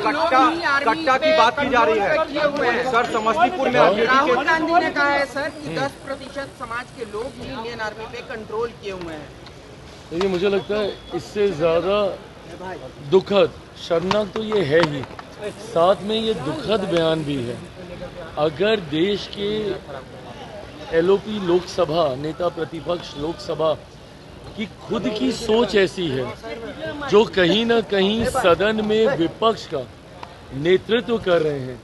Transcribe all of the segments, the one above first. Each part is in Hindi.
कट्टा की बात की जा रही है सर। समस्तीपुर में राहुल गांधी ने कहा है सर कि 10% समाज के लोग ही इंडियन आर्मी पे कंट्रोल किए हुए हैं। देखिए, मुझे लगता है इससे ज़्यादा दुखद शर्मनाक तो ये है ही, साथ में ये दुखद बयान भी है। अगर देश के एलओपी लोकसभा नेता प्रतिपक्ष लोकसभा की खुद की सोच ऐसी है, जो कहीं ना कहीं सदन में विपक्ष का नेतृत्व कर रहे हैं,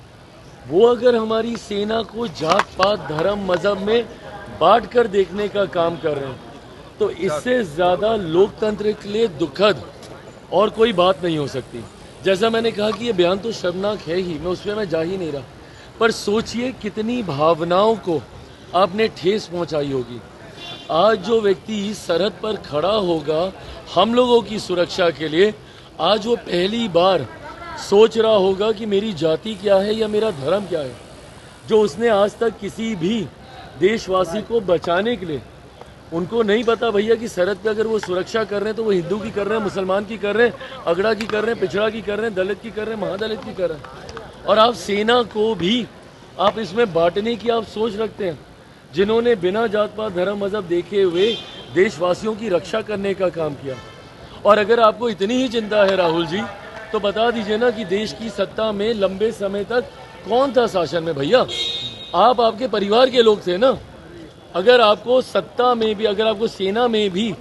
वो अगर हमारी सेना को जात पात धर्म मजहब में बांट कर देखने का काम कर रहे हैं, तो इससे ज़्यादा लोकतंत्र के लिए दुखद और कोई बात नहीं हो सकती। जैसा मैंने कहा कि ये बयान तो शर्मनाक है ही, मैं उस पर मैं जा ही नहीं रहा, पर सोचिए कितनी भावनाओं को आपने ठेस पहुंचाई होगी। आज जो व्यक्ति सरहद पर खड़ा होगा हम लोगों की सुरक्षा के लिए, आज वो पहली बार सोच रहा होगा कि मेरी जाति क्या है या मेरा धर्म क्या है, जो उसने आज तक किसी भी देशवासी को बचाने के लिए, उनको नहीं पता भैया कि सरहद पे अगर वो सुरक्षा कर रहे हैं तो वो हिंदू की कर रहे हैं, मुसलमान की कर रहे हैं, अगड़ा की कर रहे हैं, पिछड़ा की कर रहे हैं, दलित की कर रहे हैं, महादलित की कर रहे हैं। और आप सेना को भी आप इसमें बांटने की आप सोच रखते हैं, जिन्होंने बिना जात पात धर्म मजहब देखे हुए देशवासियों की रक्षा करने का काम किया। और अगर आपको इतनी ही चिंता है राहुल जी, तो बता दीजिए ना कि देश की सत्ता में लंबे समय तक कौन था शासन में भैया? आप, आपके परिवार के लोग थे ना। अगर आपको सत्ता में भी, अगर आपको सेना में भी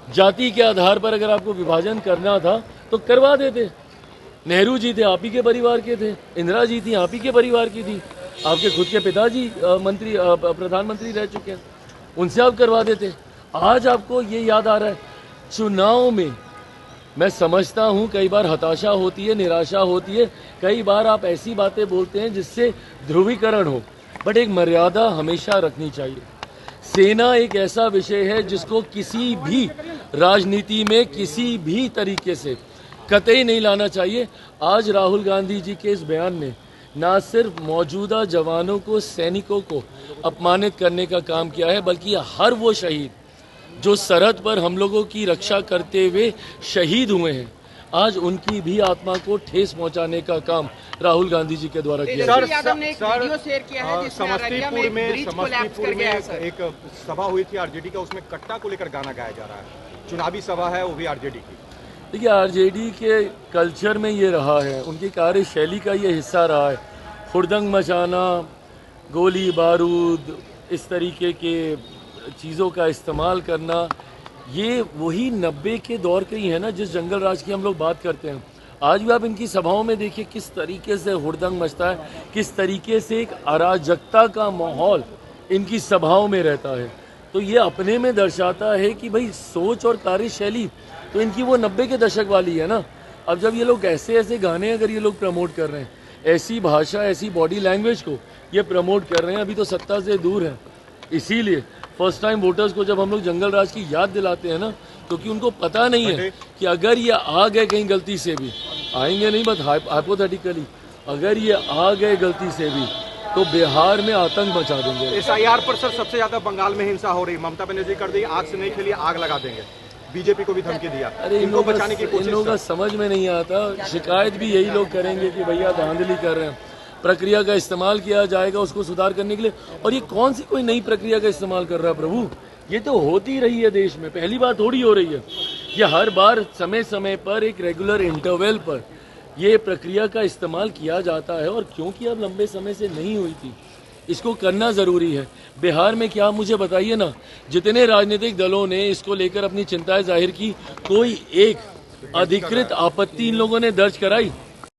जाति के आधार पर अगर आपको विभाजन करना था तो करवा देते। नेहरू जी थे, आप ही के परिवार के थे, इंदिरा जी थी, आप ही के परिवार की थी, आपके खुद के पिताजी मंत्री प्रधानमंत्री रह चुके हैं, उनसे आप करवा देते। आज आपको ये याद आ रहा है। चुनाव में मैं समझता हूँ कई बार हताशा होती है, निराशा होती है, कई बार आप ऐसी बातें बोलते हैं जिससे ध्रुवीकरण हो, बट एक मर्यादा हमेशा रखनी चाहिए। सेना एक ऐसा विषय है जिसको किसी भी राजनीति में किसी भी तरीके से कतई नहीं लाना चाहिए। आज राहुल गांधी जी के इस बयान ने ना सिर्फ मौजूदा जवानों को, सैनिकों को अपमानित करने का काम किया है, बल्कि हर वो शहीद जो सरहद पर हम लोगों की रक्षा करते हुए शहीद हुए हैं, आज उनकी भी आत्मा को ठेस पहुंचाने का काम राहुल गांधी जी के द्वारा किया। सर, यादव ने एक वीडियो शेयर किया है जिसमें समस्तीपुर में एक सभा हुई थी आरजेडी का, उसमें कट्टा को लेकर गाना गाया जा रहा है। चुनावी सभा है, वो भी आरजेडी की। देखिए, आरजेडी के कल्चर में ये रहा है, उनकी कार्यशैली का ये हिस्सा रहा है, हुड़दंग मचाना, गोली बारूद, इस तरीके के चीज़ों का इस्तेमाल करना। ये वही 90 के दौर के ही है ना, जिस जंगल राज की हम लोग बात करते हैं। आज भी आप इनकी सभाओं में देखिए किस तरीके से हुड़दंग मचता है, किस तरीके से एक अराजकता का माहौल इनकी सभाओं में रहता है। तो ये अपने में दर्शाता है कि भाई सोच और कार्यशैली तो इनकी वो 90 के दशक वाली है ना। अब जब ये लोग ऐसे ऐसे गाने अगर ये लोग प्रमोट कर रहे हैं, ऐसी भाषा, ऐसी बॉडी लैंग्वेज को ये प्रमोट कर रहे हैं, अभी तो सत्ता से दूर है। इसीलिए फर्स्ट टाइम वोटर्स को जब हम लोग जंगल राज की याद दिलाते हैं ना, क्योंकि उनको पता नहीं है कि अगर ये आ गए कहीं गलती से भी, आएंगे नहीं बट हाइपोथेटिकली, अगर ये आ गए गलती से भी तो बिहार में आतंक मचा देंगे। SIR पर सर सबसे ज्यादा बंगाल में हिंसा हो रही, ममता बनर्जी कर दी, आग से नहीं खेली आग लगा देंगे, बीजेपी को भी धमकी दिया। अरे इन लोगों का समझ में नहीं आता। शिकायत भी यही लोग करेंगे कि भैया धांधली कर रहे हैं, प्रक्रिया का इस्तेमाल किया जाएगा उसको सुधार करने के लिए। और ये कौन सी कोई नई प्रक्रिया का इस्तेमाल कर रहा है प्रभु? ये तो होती रही है देश में, पहली बार थोड़ी हो रही है। ये हर बार समय समय पर एक रेगुलर इंटरवल पर ये प्रक्रिया का इस्तेमाल किया जाता है। और क्योंकि अब लंबे समय से नहीं हुई थी, इसको करना ज़रूरी है। बिहार में क्या, मुझे बताइए ना, जितने राजनीतिक दलों ने इसको लेकर अपनी चिंताएं जाहिर की, कोई एक अधिकृत आपत्ति इन लोगों ने दर्ज कराई?